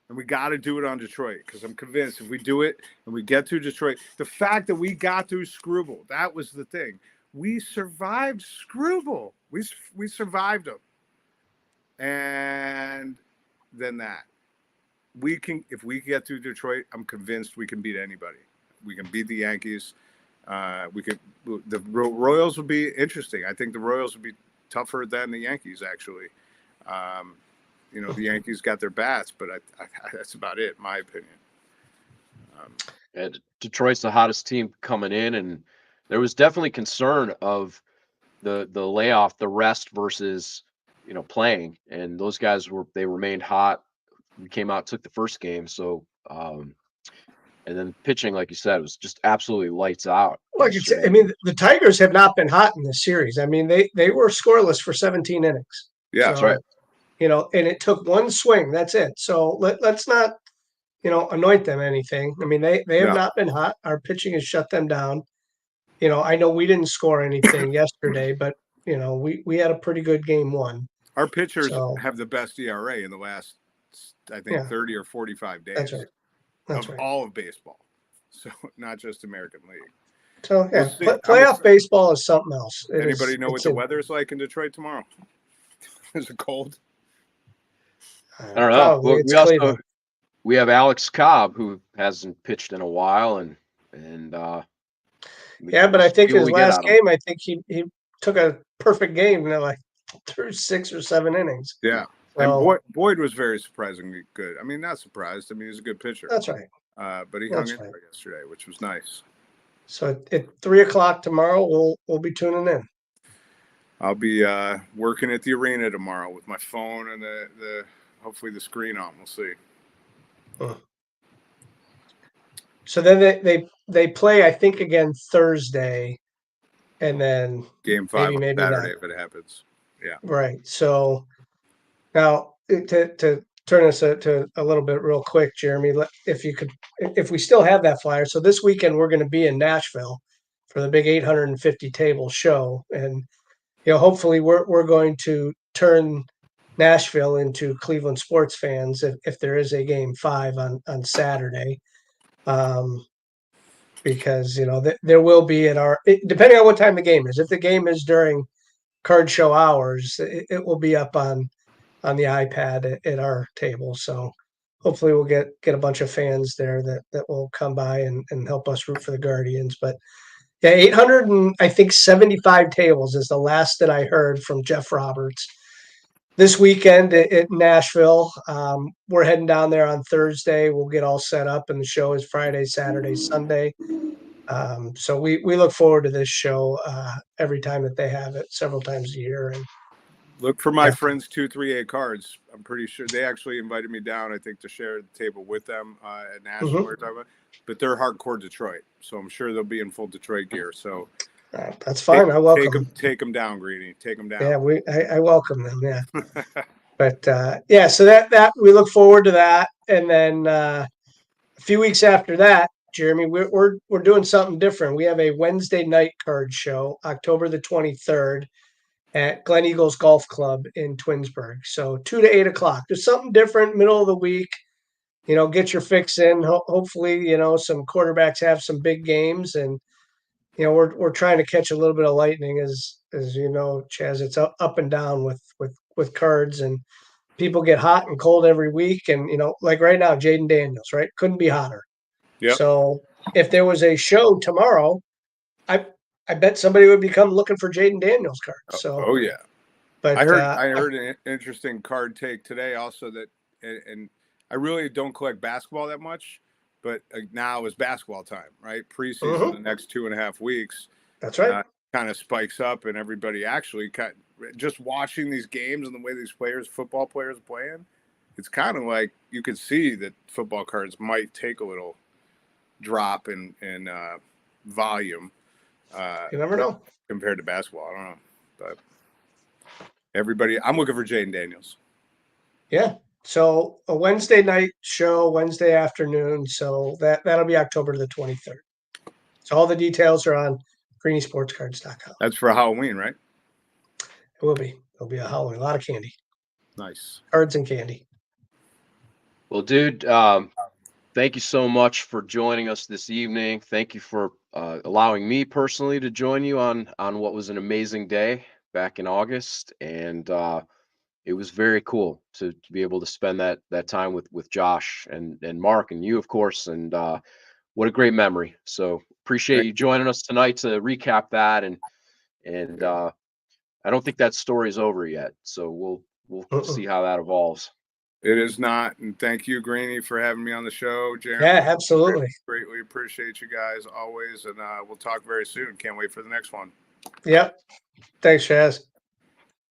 Speaker 5: And we got to do it on Detroit because I'm convinced if we do it and we get through Detroit, the fact that we got through Screwball, that was the thing. We survived Screwball. We survived them. And then if we get through Detroit, I'm convinced we can beat anybody. We can beat the Yankees. The Royals will be interesting. I think the Royals will be tougher than the Yankees, actually. The Yankees got their bats, but that's about it, in my opinion.
Speaker 2: Detroit's the hottest team coming in, and there was definitely concern of the layoff, the rest versus playing, and those guys remained hot. We came out, took the first game, so and then pitching, like you said, was just absolutely lights out.
Speaker 3: I mean, the Tigers have not been hot in this series. I mean, they were scoreless for 17 innings.
Speaker 5: Yeah,
Speaker 2: that's right.
Speaker 3: And it took one swing. That's it. So let's not, anoint them anything. I mean, they have not been hot. Our pitching has shut them down. I know we didn't score anything yesterday, but we had a pretty good game one.
Speaker 5: Our pitchers have the best ERA in the last, I think, 30 or 45 days.
Speaker 3: That's right. That's right.
Speaker 5: All of baseball. So not just American League.
Speaker 3: So playoff baseball is something else.
Speaker 5: Anybody know what the weather is like in Detroit tomorrow? Is it cold?
Speaker 2: I don't know. We have Alex Cobb, who hasn't pitched in a while, and
Speaker 3: but I think his last game, I think he took a perfect game, through 6 or 7 innings.
Speaker 5: Yeah. So, and Boyd was very surprisingly good. I mean, not surprised. I mean, he's a good pitcher.
Speaker 3: That's right.
Speaker 5: But he hung in there yesterday, which was nice.
Speaker 3: So at 3:00 tomorrow, we'll be tuning in.
Speaker 5: I'll be working at the arena tomorrow with my phone and the hopefully the screen on. We'll see.
Speaker 3: So then they play, I think, again Thursday, and then
Speaker 5: Game 5 maybe on Saturday if it happens. Yeah.
Speaker 3: Right. So now to turn us to a little bit real quick, Jeremy, if we still have that flyer. So this weekend we're going to be in Nashville for the big 850 table show, and hopefully we're going to turn Nashville into Cleveland sports fans if there is a game 5 on Saturday, because there will be depending on what time the game is. If the game is during card show hours, it will be up on the iPad at our table. So hopefully we'll get a bunch of fans there that will come by and help us root for the Guardians. But yeah, 875 tables is the last that I heard from Jeff Roberts. This weekend at Nashville, we're heading down there on Thursday. We'll get all set up, and the show is Friday, Saturday, Sunday. So we look forward to this show every time that they have it, several times a year. And
Speaker 5: look for my friends 238 Cards. I'm pretty sure they actually invited me down, I think, to share the table with them at Nashville. We're talking about, but they're hardcore Detroit, so I'm sure they'll be in full Detroit gear. So
Speaker 3: that's fine. I welcome them.
Speaker 5: Take them down, Greenie. Take them down.
Speaker 3: Yeah, I welcome them. Yeah. But so that we look forward to that, and then a few weeks after that, Jeremy, we're doing something different. We have a Wednesday night card show, October the 23rd, at Glen Eagles Golf Club in Twinsburg. So 2 to 8 o'clock. There's something different, middle of the week. Get your fix in. Hopefully, some quarterbacks have some big games, and we're trying to catch a little bit of lightning, as Chaz. It's up and down with cards, and people get hot and cold every week. And like right now, Jaden Daniels, right? Couldn't be hotter.
Speaker 5: Yep.
Speaker 3: So if there was a show tomorrow, I bet somebody would become looking for Jaden Daniels cards. So
Speaker 5: oh yeah.
Speaker 3: But
Speaker 5: I heard an interesting card take today also that, and I really don't collect basketball that much, but now is basketball time, right? Preseason, the next 2.5 weeks.
Speaker 3: That's right.
Speaker 5: Kind of spikes up, and everybody actually just watching these games and the way these football players are playing, it's kind of like you could see that football cards might take a little drop in volume.
Speaker 3: You never know.
Speaker 5: Compared to basketball, I don't know, but everybody, I'm looking for Jaden Daniels.
Speaker 3: Yeah. So a Wednesday night show, Wednesday afternoon. So that'll be October the 23rd. So all the details are on greeniesportscards.com.
Speaker 5: That's for Halloween, right?
Speaker 3: It will be. There'll be a Halloween, a lot of candy.
Speaker 5: Nice.
Speaker 3: Cards and candy.
Speaker 2: Well, dude, thank you so much for joining us this evening. Thank you for allowing me personally to join you on what was an amazing day back in August. And it was very cool to be able to spend that time with Josh and Mark and you, of course. And what a great memory. So appreciate you joining us tonight to recap that. And I don't think that story's over yet. So we'll see how that evolves.
Speaker 5: It is not. And thank you, Greenie, for having me on the show. Jeremy,
Speaker 3: yeah, absolutely.
Speaker 5: Greatly appreciate you guys always. And we'll talk very soon. Can't wait for the next one.
Speaker 3: Yep. Thanks, Chaz.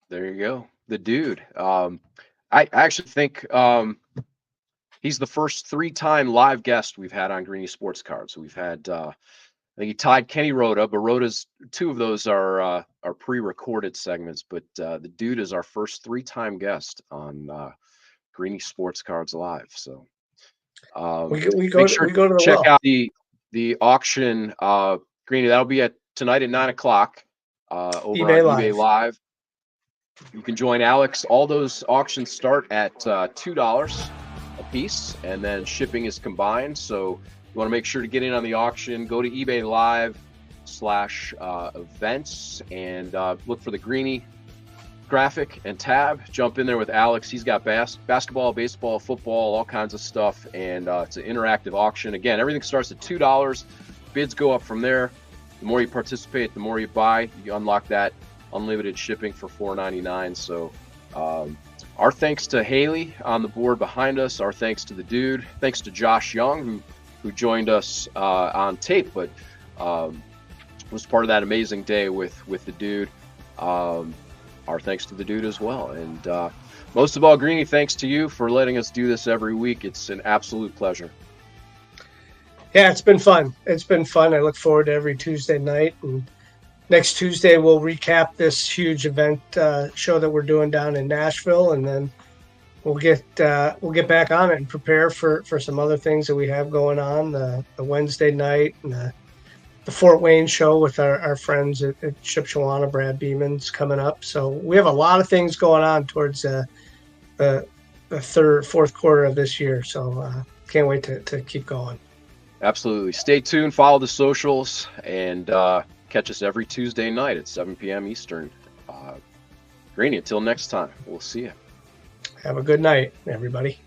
Speaker 2: There you go. The dude. I actually think he's the first 3-time live guest we've had on Greenie Sports Cards. So we've had, I think he tied Kenny Rhoda, but Rhoda's 2 of those are pre-recorded segments. But the dude is our first 3-time guest on Greenie Sports Cards Live. So
Speaker 3: we go to the
Speaker 2: check out the auction. Greenie, that'll be tonight at 9 o'clock over
Speaker 3: eBay
Speaker 2: on eBay Live. You can join Alex. All those auctions start at $2 a piece, and then shipping is combined. So you want to make sure to get in on the auction. Go to eBay Live /events and look for the Greenie graphic and tab. Jump in there with Alex. He's got basketball, baseball, football, all kinds of stuff, and it's an interactive auction. Again, everything starts at $2. Bids go up from there. The more you participate, the more you buy. You unlock that unlimited shipping for $4.99. So our thanks to Haley on the board behind us. Our thanks to the dude. Thanks to Josh Jung, who joined us on tape, but was part of that amazing day with the dude. Our thanks to the dude as well. And most of all, Greenie, thanks to you for letting us do this every week. It's an absolute pleasure.
Speaker 3: Yeah, it's been fun. It's been fun. I look forward to every Tuesday night. And next Tuesday, we'll recap this huge event show that we're doing down in Nashville. And then we'll get back on it and prepare for some other things that we have going on. The Wednesday night and the Fort Wayne show with our friends at Shipshawana, Brad Beeman's coming up. So we have a lot of things going on towards the fourth quarter of this year. So can't wait to keep going.
Speaker 2: Absolutely. Stay tuned. Follow the socials and catch us every Tuesday night at 7 p.m. Eastern. Greenie, until next time, we'll see you.
Speaker 3: Have a good night, everybody.